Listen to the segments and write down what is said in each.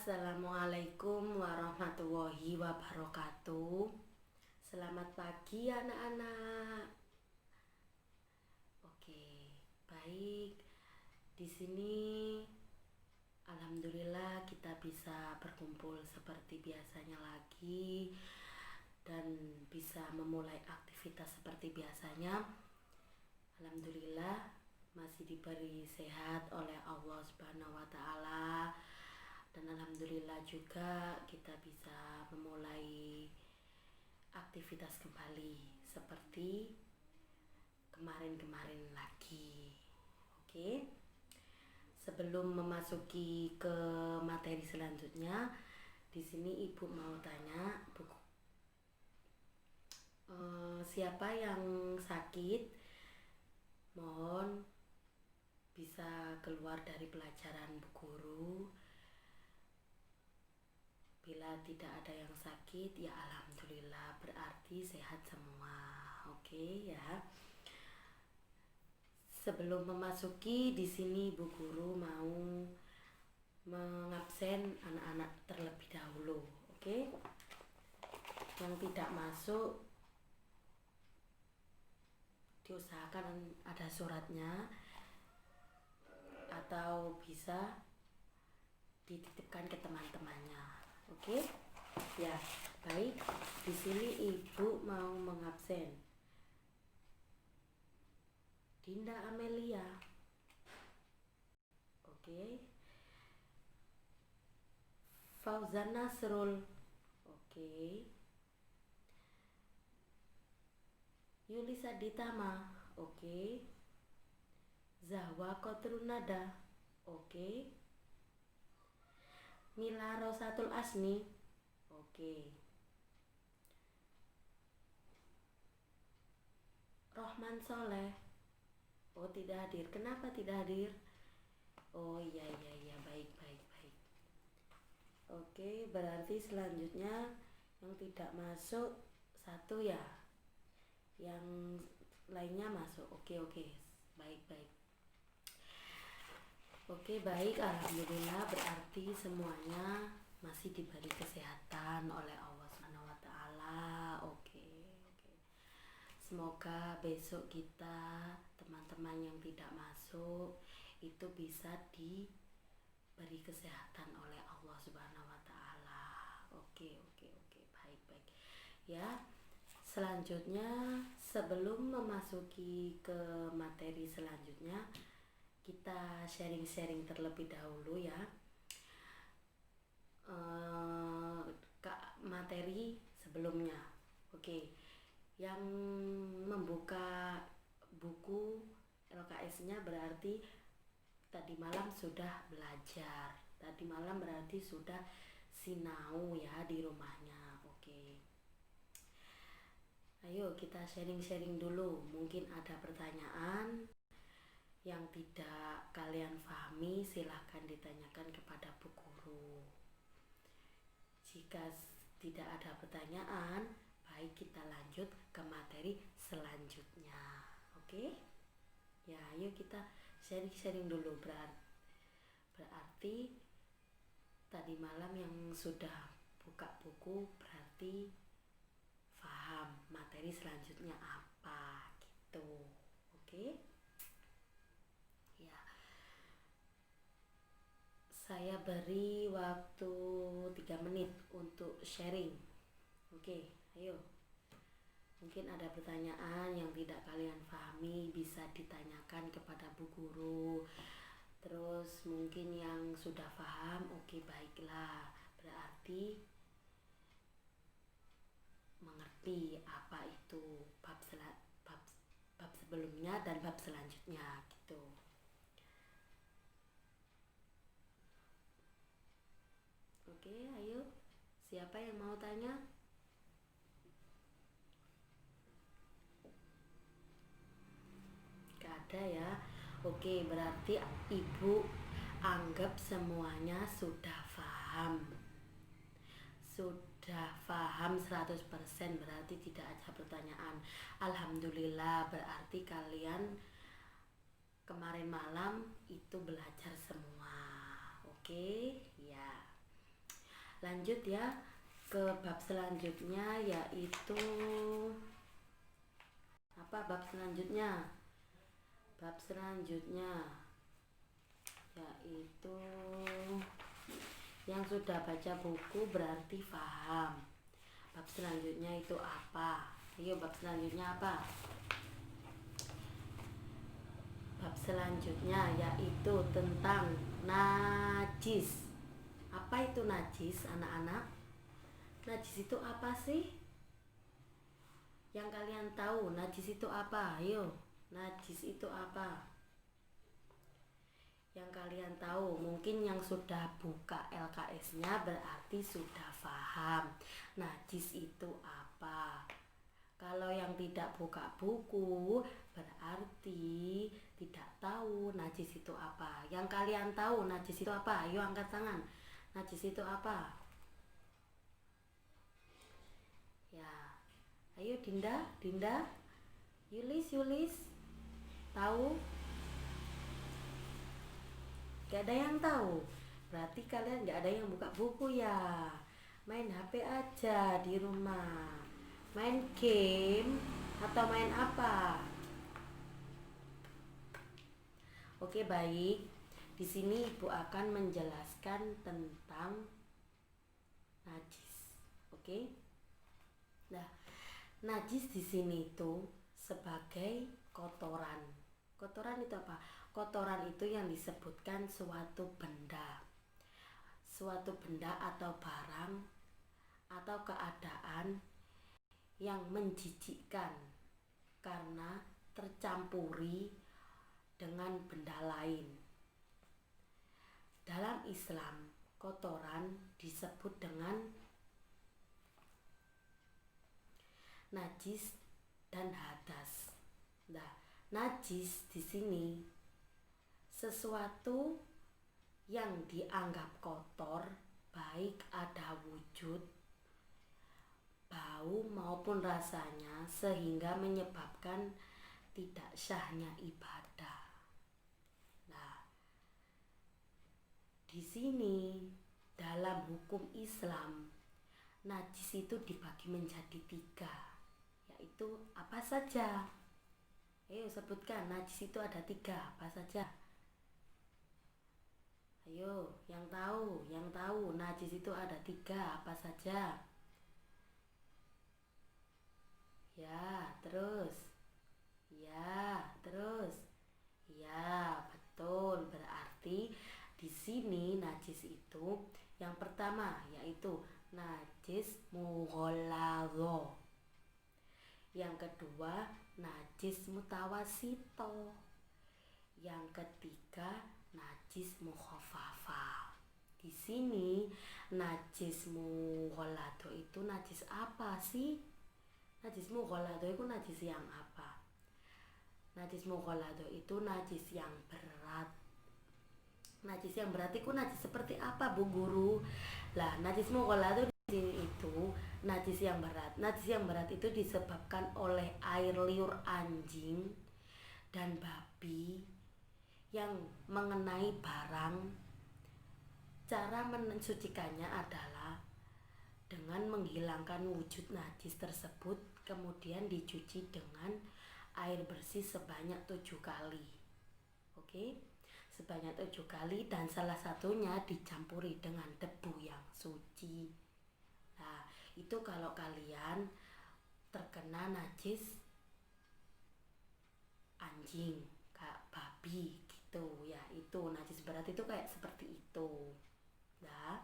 Assalamualaikum warahmatullahi wabarakatuh. Selamat pagi anak-anak. Oke, baik. Di sini alhamdulillah kita bisa berkumpul seperti biasanya lagi dan bisa memulai aktivitas seperti biasanya. Alhamdulillah masih diberi sehat oleh Allah Subhanahu wa taala. Dan alhamdulillah juga kita bisa memulai aktivitas kembali seperti kemarin-kemarin lagi. Oke. Sebelum memasuki ke materi selanjutnya, di sini Ibu mau tanya, siapa yang sakit? Mohon bisa keluar dari pelajaran Bu Guru. Bila tidak ada yang sakit, ya alhamdulillah berarti sehat semua. Oke ya. Sebelum memasuki di sini Bu Guru mau mengabsen anak-anak terlebih dahulu. Oke. Yang tidak masuk diusahakan ada suratnya atau bisa dititipkan ke teman-temannya. Oke, ya baik. Di sini Ibu mau mengabsen Dinda Amelia. Oke. Fauzan Nasrul. Oke. Yulisa Ditama. Oke. Zahwa Kotrunada. Oke. Mila Rosatul Asni. Oke. Rohman Soleh. Oh, tidak hadir. Kenapa tidak hadir? Oh iya, baik. Oke, berarti selanjutnya yang tidak masuk satu ya. Yang lainnya masuk. Oke. Baik. Oke, baik, alhamdulillah berarti semuanya masih diberi kesehatan oleh Allah Subhanahu wa taala. Oke. Semoga besok kita teman-teman yang tidak masuk itu bisa diberi kesehatan oleh Allah Subhanahu wa taala. Oke. Baik. Ya. Selanjutnya sebelum memasuki ke materi selanjutnya, kita sharing-sharing terlebih dahulu ya. Materi sebelumnya. Oke. Yang membuka buku LKS-nya berarti tadi malam sudah belajar. Tadi malam berarti sudah sinau ya di rumahnya. Oke. Ayo kita sharing-sharing dulu. Mungkin ada pertanyaan yang tidak kalian pahami, silahkan ditanyakan kepada Bu Guru. Jika tidak ada pertanyaan, baik kita lanjut ke materi selanjutnya. Oke? Ya, ayo kita sharing-sharing dulu. Berarti tadi malam yang sudah buka buku berarti paham materi selanjutnya apa gitu. Oke? Ya. Saya beri waktu 3 menit untuk sharing. Oke, ayo. Mungkin ada pertanyaan yang tidak kalian pahami, bisa ditanyakan kepada Bu Guru. Terus mungkin yang sudah paham, oke baiklah. Berarti mengerti apa itu bab sebelumnya dan bab selanjutnya gitu. Oke, ayo. Siapa yang mau tanya? Gak ada ya. Oke, berarti Ibu anggap semuanya sudah paham. Sudah paham 100%, berarti tidak ada pertanyaan. Alhamdulillah, berarti kalian kemarin malam itu belajar semua. Oke, ya. Lanjut ya ke bab selanjutnya, yaitu apa bab selanjutnya? Bab selanjutnya yaitu yang sudah baca buku berarti paham. Bab selanjutnya itu apa? Ayo, bab selanjutnya apa? Bab selanjutnya yaitu tentang najis. Apa itu najis, anak-anak? Najis itu apa sih? Yang kalian tahu najis itu apa? Ayo, najis itu apa? Yang kalian tahu, mungkin yang sudah buka LKS-nya berarti sudah paham najis itu apa. Kalau yang tidak buka buku berarti tidak tahu najis itu apa. Yang kalian tahu najis itu apa? Ayo angkat tangan. Najis itu apa? Ya, ayo Dinda, Yulis, tahu? Gak ada yang tahu. Berarti kalian gak ada yang buka buku ya. Main HP aja di rumah. Main game atau main apa? Oke, baik. Di sini Ibu akan menjelaskan tentang najis. Oke? Nah, najis di sini itu sebagai kotoran. Kotoran itu apa? Kotoran itu yang disebutkan suatu benda atau barang atau keadaan yang menjijikkan karena tercampuri dengan benda lain. Dalam Islam, kotoran disebut dengan najis dan hadas. Nah, najis di sini sesuatu yang dianggap kotor, baik ada wujud, bau maupun rasanya, sehingga menyebabkan tidak syahnya ibadah. Nah, di sini dalam hukum Islam, najis itu dibagi menjadi 3, yaitu apa saja? Ayo sebutkan, najis itu ada 3, apa saja? Ayo, yang tahu, najis itu ada 3, apa saja? Ya, terus. Ya, betul. Berarti di sini najis itu yang pertama yaitu najis mughalladho. Yang kedua, najis mutawasito. Yang ketiga, najis mukhaffafa. Di sini najis mughalladho itu najis apa sih? Najis mughalladho itu najis yang apa? Najis mughalladho itu najis yang berat. Najis yang berat itu najis seperti apa, Bu Guru? Lah, najis mughalladho di sini itu najis yang berat. Najis yang berat itu disebabkan oleh air liur anjing dan babi yang mengenai barang. Cara mensucikannya adalah dengan menghilangkan wujud najis tersebut, kemudian dicuci dengan air bersih sebanyak 7 kali. Oke? Sebanyak 7 kali, dan salah satunya dicampuri dengan debu yang suci. Nah, itu kalau kalian terkena najis anjing, kayak babi gitu ya, itu najis berat itu kayak seperti itu. Nah,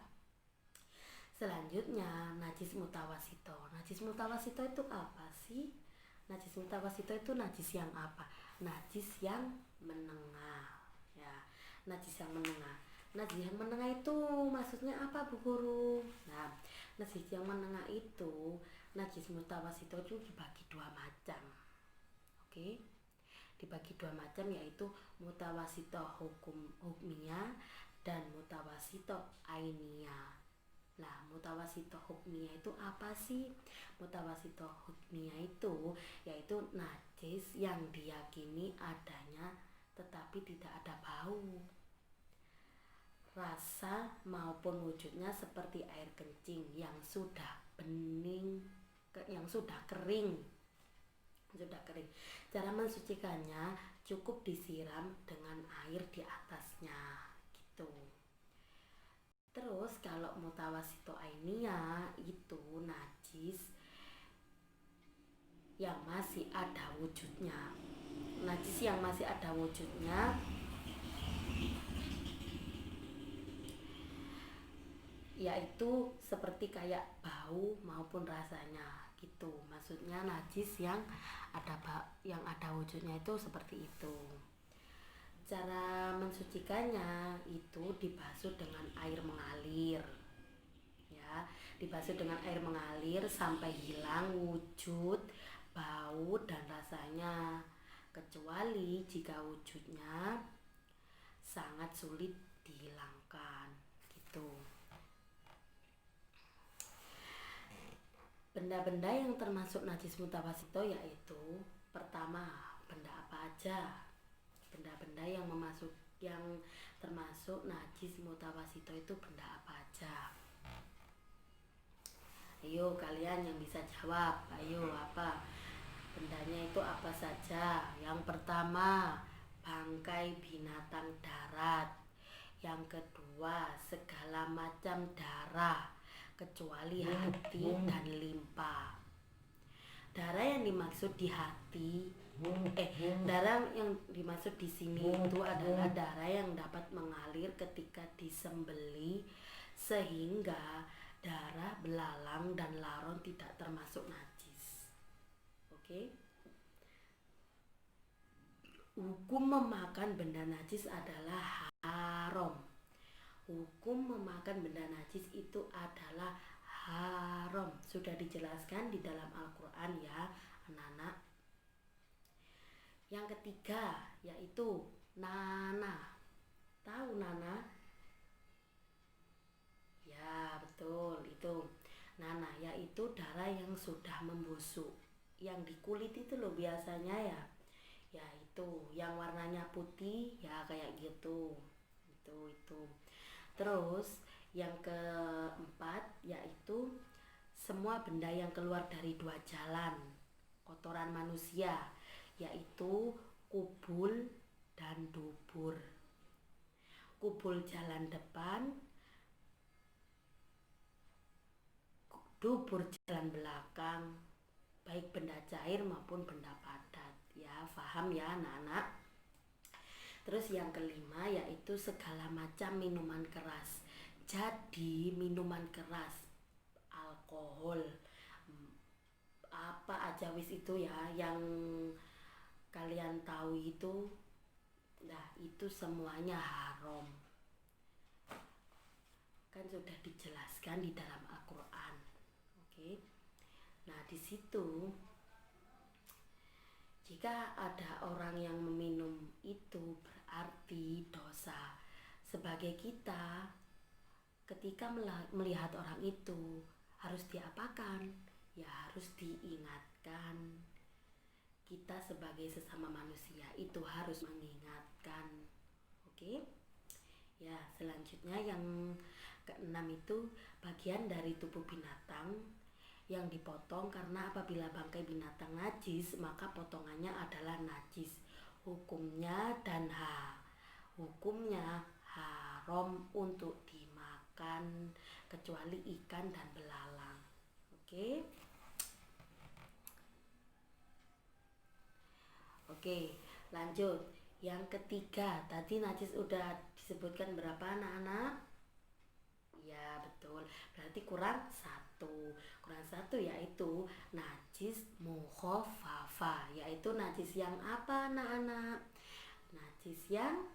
selanjutnya najis mutawasito. Najis mutawasito itu apa sih? Najis mutawasito itu najis yang apa? Najis yang menengah. Ya, najis yang menengah. Najis yang menengah itu maksudnya apa, Bu Guru? Nah, najis yang menengah itu, najis mutawasito itu dibagi 2 macam. Oke? Dibagi 2 macam, yaitu mutawasito hukmiyah dan mutawasito ainiyah. Nah, mutawasito hukmiyah itu apa sih? Mutawasito hukmiyah itu yaitu najis yang diyakini adanya tetapi tidak ada bau. rasa maupun wujudnya seperti air kencing yang sudah bening, yang sudah kering. Cara mensucikannya cukup disiram dengan air di atasnya gitu. Terus kalau mutawasito ainia itu najis yang masih ada wujudnya. Najis yang masih ada wujudnya yaitu seperti kayak bau maupun rasanya gitu. Maksudnya najis yang ada wujudnya itu seperti itu. Cara mensucikannya itu dibasuh dengan air mengalir. Ya, dibasuh dengan air mengalir sampai hilang wujud, bau dan rasanya. Kecuali jika wujudnya sangat sulit dihilangkan gitu. Benda-benda yang termasuk najis mutawasito yaitu pertama, benda apa aja? Benda-benda yang termasuk najis mutawasito itu benda apa aja? Ayo kalian yang bisa jawab. Ayo, apa? Bendanya itu apa saja? Yang pertama, bangkai binatang darat. Yang kedua, segala macam darah kecuali hati dan limpa. Darah yang dimaksud di hati, darah yang dimaksud di sini itu adalah darah yang dapat mengalir ketika disembelih sehingga darah belalang dan laron tidak termasuk najis. Oke? Hukum memakan benda najis adalah haram. Hukum memakan benda najis itu adalah haram. Sudah dijelaskan di dalam Al-Quran ya anak-anak. Yang ketiga yaitu nanah. Tahu nanah? Ya betul, itu nanah yaitu darah yang sudah membusuk, yang di kulit itu loh biasanya ya. Ya itu yang warnanya putih ya kayak gitu. Itu. Terus yang keempat yaitu semua benda yang keluar dari dua jalan kotoran manusia, yaitu kubul dan dubur. Kubul jalan depan, dubur jalan belakang, baik benda cair maupun benda padat. Ya, paham ya anak-anak? Terus yang kelima yaitu segala macam minuman keras. Jadi minuman keras, alkohol, apa aja wis itu ya yang kalian tahu itu, nah itu semuanya haram. Kan sudah dijelaskan di dalam Al-Quran. Oke. Nah di situ jika ada orang yang meminum itu berarti dosa. Sebagai kita, ketika melihat orang itu harus diapakan? Ya harus diingatkan. Kita sebagai sesama manusia itu harus mengingatkan. Oke? Ya, selanjutnya yang keenam itu bagian dari tubuh binatang yang dipotong, karena apabila bangkai binatang najis maka potongannya adalah najis. Hukumnya haram untuk dimakan kecuali ikan dan belalang. Oke, lanjut. Yang ketiga, tadi najis udah disebutkan berapa anak-anak? Ya betul, berarti kurang satu yaitu najis mukhaffafah, yaitu najis yang apa anak-anak? Najis yang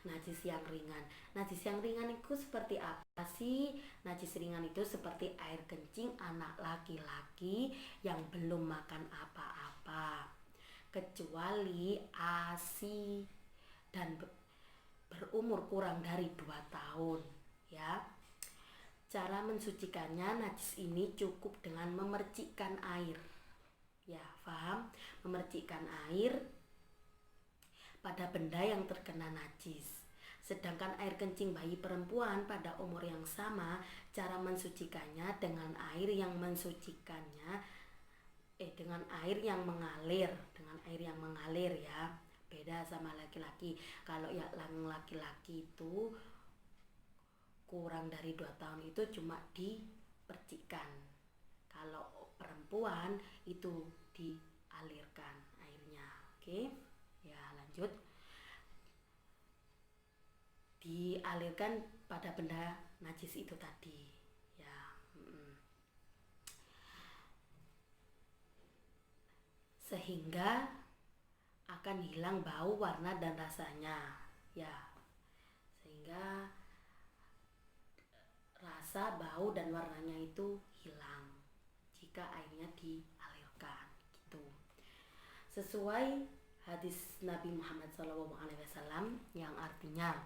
najis yang ringan. Najis yang ringan itu seperti apa sih? Najis ringan itu seperti air kencing anak laki-laki yang belum makan apa-apa kecuali ASI dan berumur kurang dari 2 tahun ya. Cara mensucikannya najis ini cukup dengan memercikkan air. Ya, paham? Memercikkan air pada benda yang terkena najis Sedangkan air kencing bayi perempuan pada umur yang sama, cara mensucikannya dengan air yang dengan air yang mengalir ya. Beda sama laki-laki. Kalau yang laki-laki itu kurang dari 2 tahun itu cuma dipercikkan. Kalau perempuan itu dialirkan airnya. Oke. Ya, lanjut. Dialirkan pada benda najis itu tadi. Ya. Sehingga akan hilang bau, warna dan rasanya. Ya. Sehingga rasa, bau dan warnanya itu hilang jika airnya dialirkan gitu. Sesuai hadis Nabi Muhammad SAW yang artinya,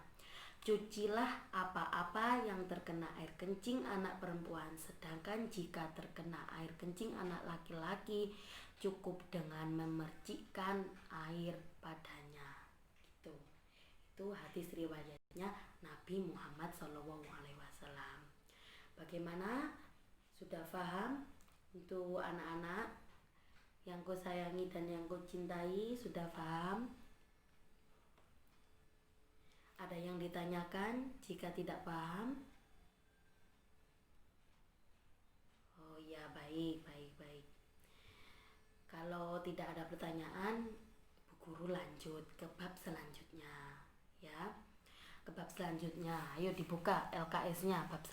cucilah apa-apa yang terkena air kencing anak perempuan, sedangkan jika terkena air kencing anak laki-laki cukup dengan memercikkan air padanya gitu. Itu hadis riwayatnya Nabi Muhammad SAW. Bagaimana? Sudah paham? Untuk anak-anak yang ku sayangi dan yang ku cintai, sudah paham? Ada yang ditanyakan? Jika tidak paham? Oh ya, baik. Kalau tidak ada pertanyaan, Bu Guru lanjut ke bab selanjutnya ya. Ke bab selanjutnya, ayo dibuka LKS-nya. Bab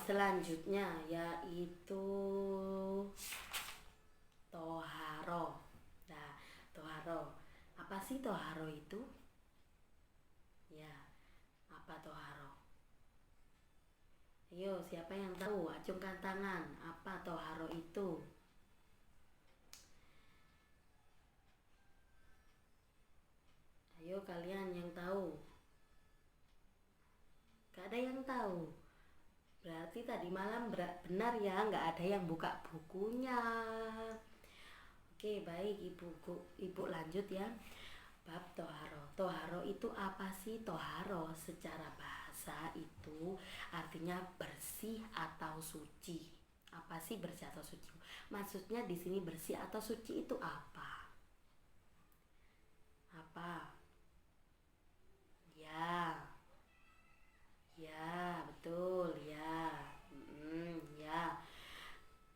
selanjutnya yaitu toharo. Nah, toharo, apa sih toharo itu? Ya, apa toharo? Ayo, siapa yang tahu? Acungkan tangan. Apa toharo itu? Ayo kalian yang tahu. Gak ada yang tahu. Berarti tadi malam benar ya, gak ada yang buka bukunya. Oke, baik Ibu lanjut ya. Bab toharo. Toharo itu apa sih? Toharo secara bahasa itu artinya bersih atau suci. Apa sih bersih atau suci? Maksudnya di sini bersih atau suci itu apa? Apa? Ya, betul ya. Ya.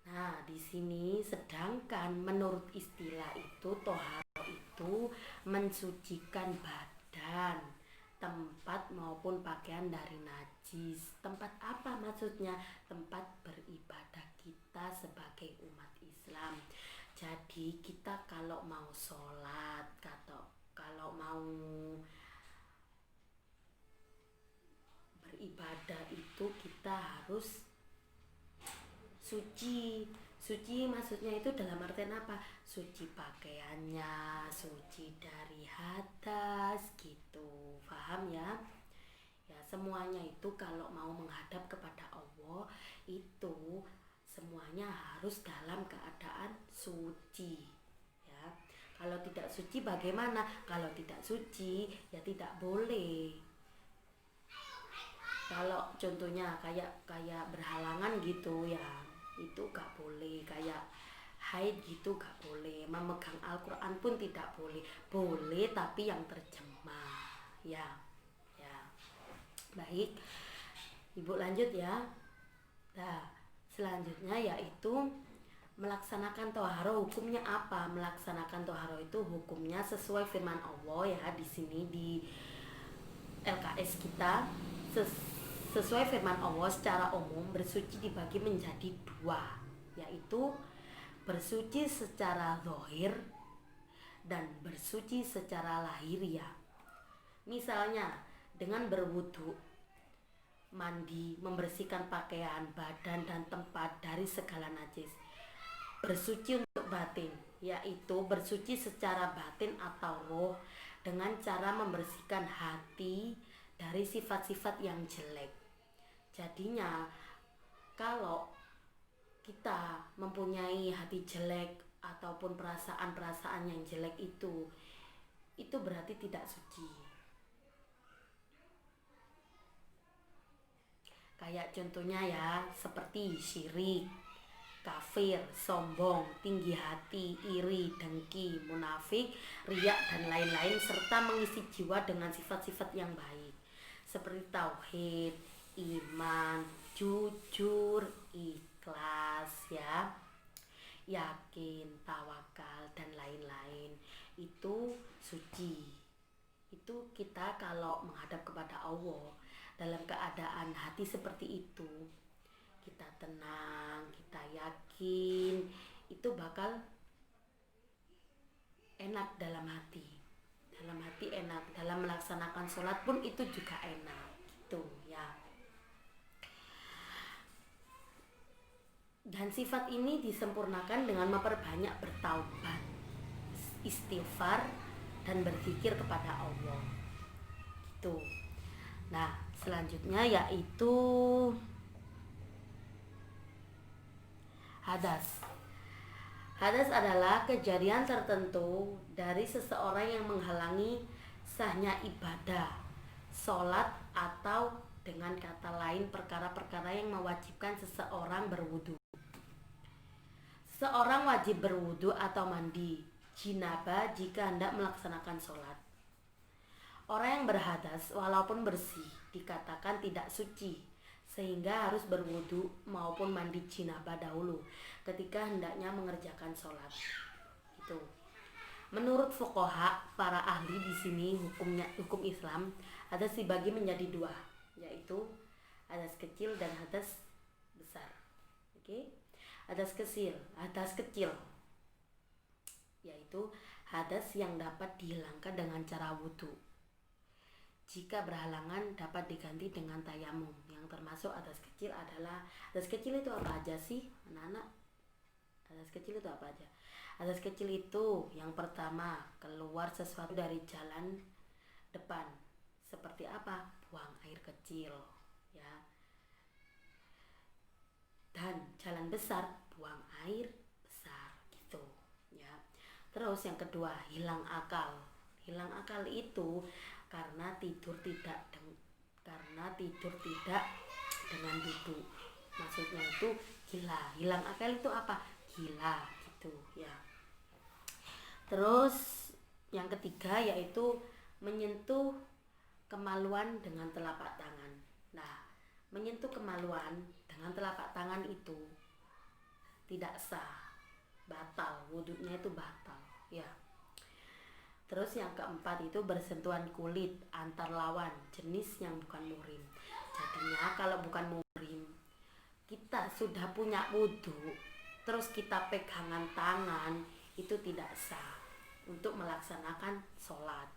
Nah, di sini sedangkan menurut istilah itu toharo itu mensucikan badan, tempat maupun pakaian dari najis. Tempat apa maksudnya? Tempat beribadah kita sebagai umat Islam. Jadi kita kalau mau sholat, kalau mau beribadah itu kita harus suci maksudnya itu dalam artian apa? Suci pakaiannya, suci dari hadas gitu. Paham ya? Ya, semuanya itu kalau mau menghadap kepada Allah itu semuanya harus dalam keadaan suci ya. Kalau tidak suci bagaimana? Kalau tidak suci ya tidak boleh. Kalau contohnya kayak berhalangan gitu ya, itu gak boleh. Kayak haid gitu gak boleh. Memegang Al-Quran pun tidak boleh. Boleh tapi yang terjemah ya. Baik, Ibu lanjut ya. Nah, selanjutnya yaitu melaksanakan toharo. Hukumnya apa? Melaksanakan toharo itu hukumnya sesuai firman Allah ya, di sini di LKS kita. Sesuai firman Allah secara umum bersuci dibagi menjadi 2, yaitu bersuci secara zahir dan bersuci secara lahiriah. Misalnya dengan berwudu, mandi, membersihkan pakaian, badan dan tempat dari segala najis. Bersuci untuk batin, yaitu bersuci secara batin atau roh dengan cara membersihkan hati dari sifat-sifat yang jelek. Jadinya kalau kita mempunyai hati jelek ataupun perasaan-perasaan yang jelek itu itu berarti tidak suci. Kayak contohnya ya, seperti syirik, kafir, sombong, tinggi hati, iri, dengki, munafik, riak dan lain-lain, serta mengisi jiwa dengan sifat-sifat yang baik seperti tauhid, iman, jujur, ikhlas ya, yakin, tawakal dan lain-lain. Itu suci. Itu kita kalau menghadap kepada Allah dalam keadaan hati seperti itu, kita tenang, kita yakin, itu bakal enak dalam hati enak, dalam melaksanakan sholat pun itu juga enak gitu ya. Dan sifat ini disempurnakan dengan memperbanyak bertaubat, istighfar dan berzikir kepada Allah gitu. Nah selanjutnya yaitu hadas. Hadas adalah kejadian tertentu dari seseorang yang menghalangi sahnya ibadah, sholat, atau dengan kata lain perkara-perkara yang mewajibkan seseorang berwudu. Seseorang wajib berwudu atau mandi jinabah jika hendak melaksanakan sholat. Orang yang berhadas walaupun bersih dikatakan tidak suci, sehingga harus berwudu maupun mandi jinabah dahulu ketika hendaknya mengerjakan sholat. Itu. Menurut fuqaha, para ahli di sini hukum Islam hadas dibagi menjadi dua, yaitu hadas kecil dan hadas besar. Oke? Hadas kecil yaitu hadas yang dapat dihilangkan dengan cara wudu. Jika berhalangan dapat diganti dengan tayamum. Yang termasuk hadas kecil adalah, hadas kecil itu apa aja sih anak-anak? Hadas kecil itu apa aja? Hadas kecil itu yang pertama, keluar sesuatu dari jalan depan. Seperti apa? Buang air kecil ya. Dan jalan besar, buang air besar gitu ya. Terus yang kedua, hilang akal. Hilang akal itu karena tidur tidak dengan duduk. Maksudnya itu gila. Hilang akal itu apa? Gila gitu ya. Terus yang ketiga yaitu menyentuh kemaluan dengan telapak tangan. Nah, menyentuh kemaluan dengan telapak tangan itu tidak sah, batal, wudunya itu batal ya. Terus yang keempat itu bersentuhan kulit antar lawan jenis yang bukan muhrim. Jadinya kalau bukan muhrim, kita sudah punya wudu, terus kita pegangan tangan, itu tidak sah untuk melaksanakan sholat.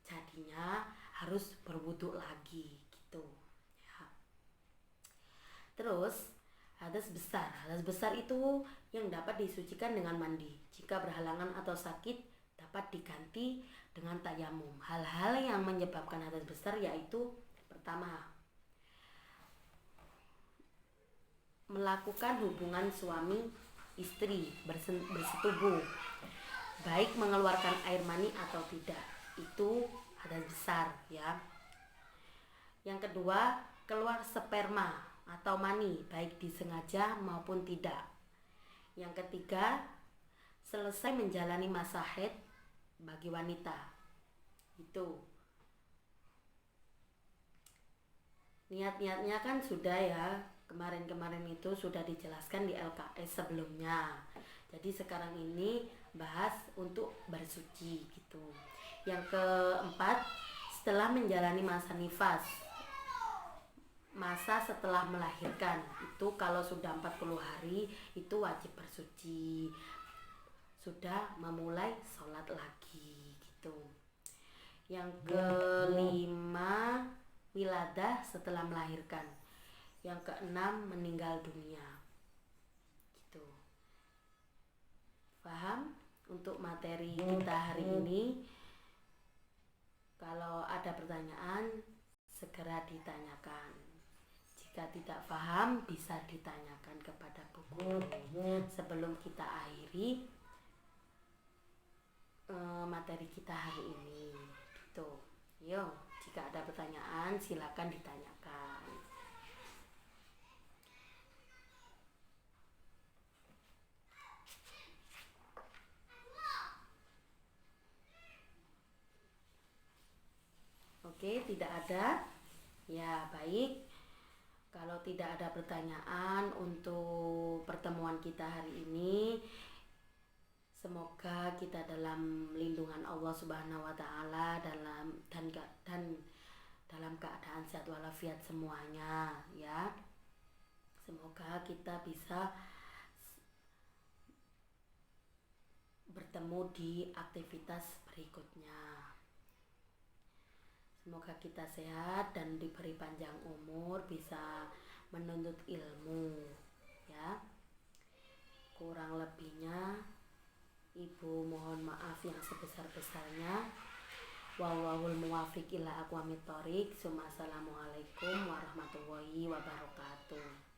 Jadinya harus berwudu lagi gitu ya. Terus hadas besar itu yang dapat disucikan dengan mandi. Jika berhalangan atau sakit dapat diganti dengan tayamum. Hal-hal yang menyebabkan hadas besar yaitu pertama, melakukan hubungan suami istri bersetubuh, baik mengeluarkan air mani atau tidak, itu hadas besar ya. Yang kedua, keluar sperma atau mani baik disengaja maupun tidak. Yang ketiga, selesai menjalani masa haid bagi wanita. Itu niat-niatnya kan sudah ya, kemarin itu sudah dijelaskan di LKS sebelumnya. Jadi sekarang ini bahas untuk bersuci gitu. Yang keempat, setelah menjalani masa nifas, masa setelah melahirkan, itu kalau sudah 40 hari itu wajib bersuci, sudah memulai sholat lagi gitu. Yang kelima, wiladah setelah melahirkan. Yang keenam, meninggal dunia gitu. Paham? Untuk materi kita hari ini, kalau ada pertanyaan segera ditanyakan. Jika tidak paham bisa ditanyakan kepada Bu Guru. Sebelum kita akhiri, materi kita hari ini gitu. Yo, jika ada pertanyaan silakan ditanyakan. Oke, tidak ada. Ya, baik. Kalau tidak ada pertanyaan untuk pertemuan kita hari ini, semoga kita dalam lindungan Allah Subhanahu wa taala dan dalam keadaan sehat walafiat semuanya ya. Semoga kita bisa bertemu di aktivitas berikutnya. Semoga kita sehat dan diberi panjang umur, bisa menuntut ilmu ya. Kurang lebihnya Ibu mohon maaf yang sebesar-besarnya. Wallahul muwaffiq ila aqwamit thoriq. Assalamualaikum warahmatullahi wabarakatuh.